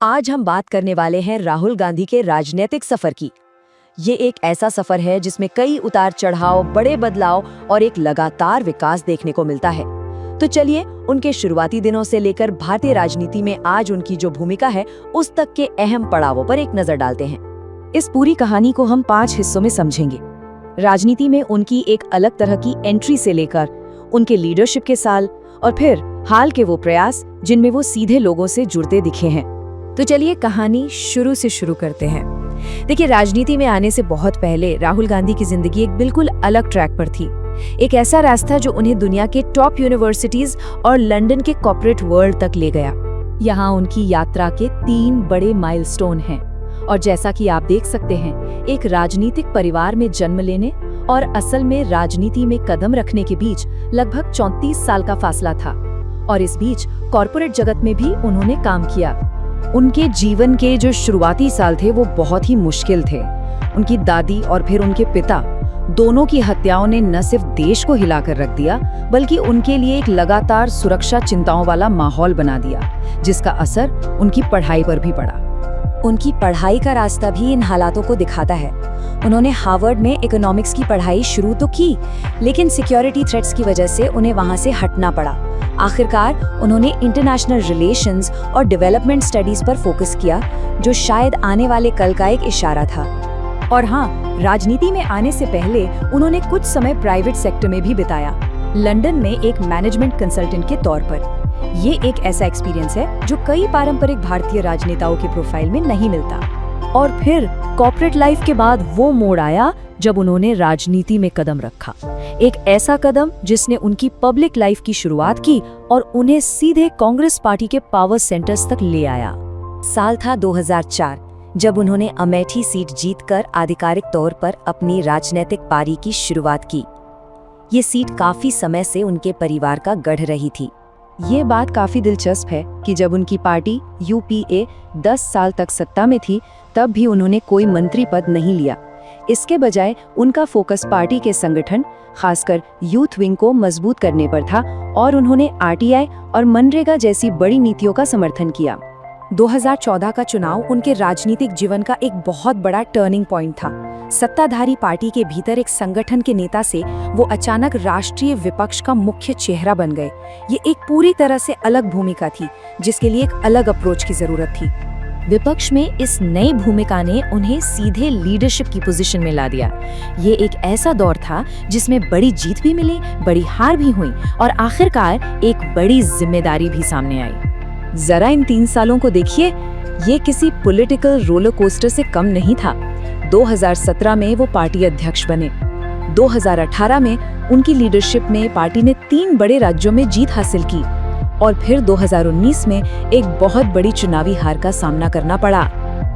आज हम बात करने वाले हैं राहुल गांधी के राजनीतिक सफर की। ये एक ऐसा सफर है जिसमें कई उतार चढ़ाव, बड़े बदलाव और एक लगातार विकास देखने को मिलता है। तो चलिए उनके शुरुआती दिनों से लेकर भारतीय राजनीति में आज उनकी जो भूमिका है उस तक के अहम पड़ावों पर एक नजर डालते हैं। इस पूरी कहानी को हम 5 हिस्सों में समझेंगे। राजनीति में उनकी एक अलग तरह की एंट्री से लेकर उनके लीडरशिप के साल और फिर हाल के वो प्रयास जिनमें वो सीधे लोगों से जुड़ते दिखे हैं। तो चलिए कहानी शुरू से शुरू करते हैं। देखिए, राजनीति में आने से बहुत पहले राहुल गांधी की जिंदगी एक बिल्कुल अलग ट्रैक पर थी। एक ऐसा रास्ता जो उन्हें दुनिया के टॉप यूनिवर्सिटीज और लंदन के कॉर्पोरेट वर्ल्ड तक ले गया। यहाँ उनकी यात्रा के 3 बड़े माइलस्टोन हैं और जैसा कि आप देख सकते हैं, एक राजनीतिक परिवार में जन्म लेने और असल में राजनीति में कदम रखने के बीच लगभग 34 साल का फासला था। और इस बीच कॉर्पोरेट जगत में भी उन्होंने काम किया। उनके जीवन के जो शुरुआती साल थे वो बहुत ही मुश्किल थे। उनकी दादी और फिर उनके पिता दोनों की हत्याओं ने न सिर्फ देश को हिलाकर रख दिया बल्कि उनके लिए एक लगातार सुरक्षा चिंताओं वाला माहौल बना दिया, जिसका असर उनकी पढ़ाई पर भी पड़ा। उनकी पढ़ाई का रास्ता भी इन हालातों को दिखाता है। उन्होंने हार्वर्ड में इकोनॉमिक्स की पढ़ाई शुरू तो की, लेकिन सिक्योरिटी थ्रेट्स की वजह से उन्हें वहां से हटना पड़ा। आखिरकार उन्होंने इंटरनेशनल रिलेशंस और डेवलपमेंट स्टडीज पर फोकस किया, जो शायद आने वाले कल का एक इशारा था। और हाँ, राजनीति में आने से पहले उन्होंने कुछ समय प्राइवेट सेक्टर में भी बिताया, लंदन में एक मैनेजमेंट कंसल्टेंट के तौर पर। ये एक ऐसा एक्सपीरियंस है जो कई पारंपरिक भारतीय राजनेताओं के प्रोफाइल में नहीं मिलता। और फिर कॉर्पोरेट लाइफ के बाद वो मोड़ आया जब उन्होंने राजनीति में कदम रखा। एक ऐसा कदम जिसने उनकी पब्लिक लाइफ की शुरुआत की और उन्हें सीधे कांग्रेस पार्टी के पावर सेंटर्स तक ले आया। साल था 2004, जब उन्होंने अमेठी सीट जीतकर आधिकारिक तौर पर अपनी राजनीतिक पारी की शुरुआत की। ये सीट काफी समय से उनके परिवार का गढ़ रही थी। ये बात काफी दिलचस्प है कि जब उनकी पार्टी यूपीए 10 साल तक सत्ता में थी, तब भी उन्होंने कोई मंत्री पद नहीं लिया। इसके बजाय उनका फोकस पार्टी के संगठन, खासकर यूथ विंग को मजबूत करने पर था और उन्होंने आरटीआई और मनरेगा जैसी बड़ी नीतियों का समर्थन किया। 2014 का चुनाव उनके राजनीतिक जीवन का एक बहुत बड़ा टर्निंग पॉइंट था। सत्ताधारी पार्टी के भीतर एक संगठन के नेता से वो अचानक राष्ट्रीय विपक्ष का मुख्य चेहरा बन गए। ये एक पूरी तरह से अलग भूमिका थी, जिसके लिए एक अलग अप्रोच की जरूरत थी। विपक्ष में इस नई भूमिका ने उन्हें सीधे लीडरशिप की पोजीशन में ला दिया। ये एक ऐसा दौर था जिसमें बड़ी जीत भी मिली, बड़ी हार भी हुई और आखिरकार एक बड़ी जिम्मेदारी भी सामने आई। जरा इन 3 सालों को देखिए, ये किसी पॉलिटिकल रोलर कोस्टर से कम नहीं था। 2017 में वो पार्टी अध्यक्ष बने। 2018 में उनकी लीडरशिप में पार्टी ने 3 बड़े राज्यों में जीत हासिल की और फिर 2019 में एक बहुत बड़ी चुनावी हार का सामना करना पड़ा।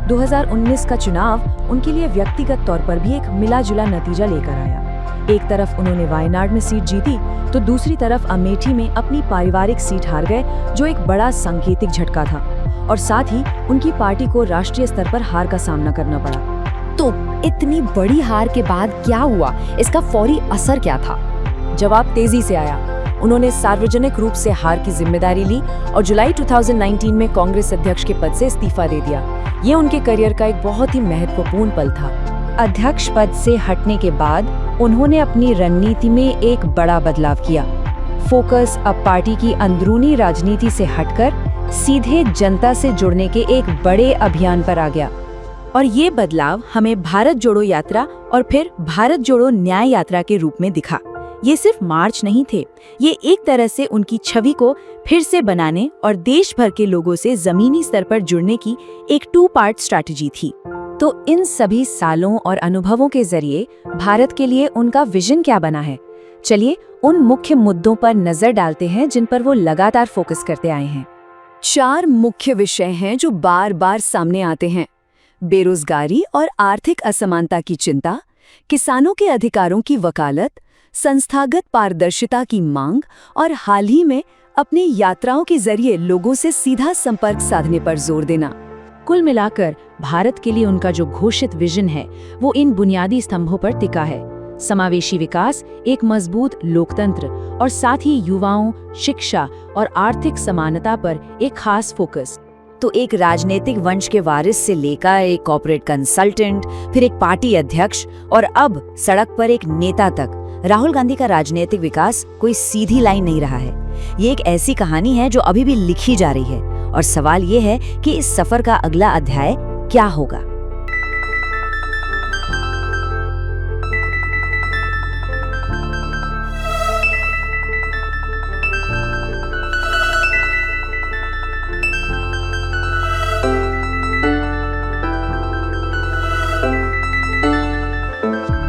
2019 का चुनाव उनके लिए व्यक्तिगत तौर पर भी एक मिला जुला नतीजा लेकर आया। एक तरफ उन्होंने वायनाड में सीट जीती तो दूसरी तरफ अमेठी में अपनी पारिवारिक सीट हार गए, जो एक बड़ा सांकेतिक झटका था। और साथ ही उनकी पार्टी को राष्ट्रीय स्तर पर हार का सामना करना पड़ा। तो इतनी बड़ी हार के बाद क्या हुआ, इसका फौरी असर क्या था? जवाब तेजी से आया। उन्होंने सार्वजनिक रूप से हार की जिम्मेदारी ली और जुलाई 2019 में कांग्रेस अध्यक्ष के पद से इस्तीफा दे दिया। ये उनके करियर का एक बहुत ही महत्वपूर्ण पल था। अध्यक्ष पद से हटने के बाद उन्होंने अपनी रणनीति में एक बड़ा बदलाव किया। फोकस अब पार्टी की अंदरूनी राजनीति से हटकर सीधे जनता से जुड़ने के एक बड़े अभियान पर आ गया। और ये बदलाव हमें भारत जोड़ो यात्रा और फिर भारत जोड़ो न्याय यात्रा के रूप में दिखा। ये सिर्फ मार्च नहीं थे, ये एक तरह से उनकी छवि को फिर से बनाने और देश भर के लोगों से जमीनी स्तर पर जुड़ने की एक 2 पार्ट स्ट्रैटेजी थी। तो इन सभी सालों और अनुभवों के जरिए भारत के लिए उनका विजन क्या बना है? चलिए उन मुख्य मुद्दों पर नजर डालते हैं जिन पर वो लगातार फोकस करते आए हैं। 4 मुख्य विषय हैं जो बार बार सामने आते हैं: बेरोजगारी और आर्थिक असमानता की चिंता, किसानों के अधिकारों की वकालत, संस्थागत पारदर्शिता की मांग और हाल ही में अपनी यात्राओं के जरिए लोगों से सीधा संपर्क साधने पर जोर देना। कुल मिलाकर भारत के लिए उनका जो घोषित विजन है वो इन बुनियादी स्तंभों पर टिका है: समावेशी विकास, एक मजबूत लोकतंत्र और साथ ही युवाओं, शिक्षा और आर्थिक समानता पर एक खास फोकस। तो एक राजनीतिक वंश के वारिस से लेकर एक कॉर्पोरेट कंसल्टेंट, फिर एक पार्टी अध्यक्ष और अब सड़क पर एक नेता तक, राहुल गांधी का राजनीतिक विकास कोई सीधी लाइन नहीं रहा है। ये एक ऐसी कहानी है जो अभी भी लिखी जा रही है और सवाल ये है कि इस सफर का अगला अध्याय क्या होगा।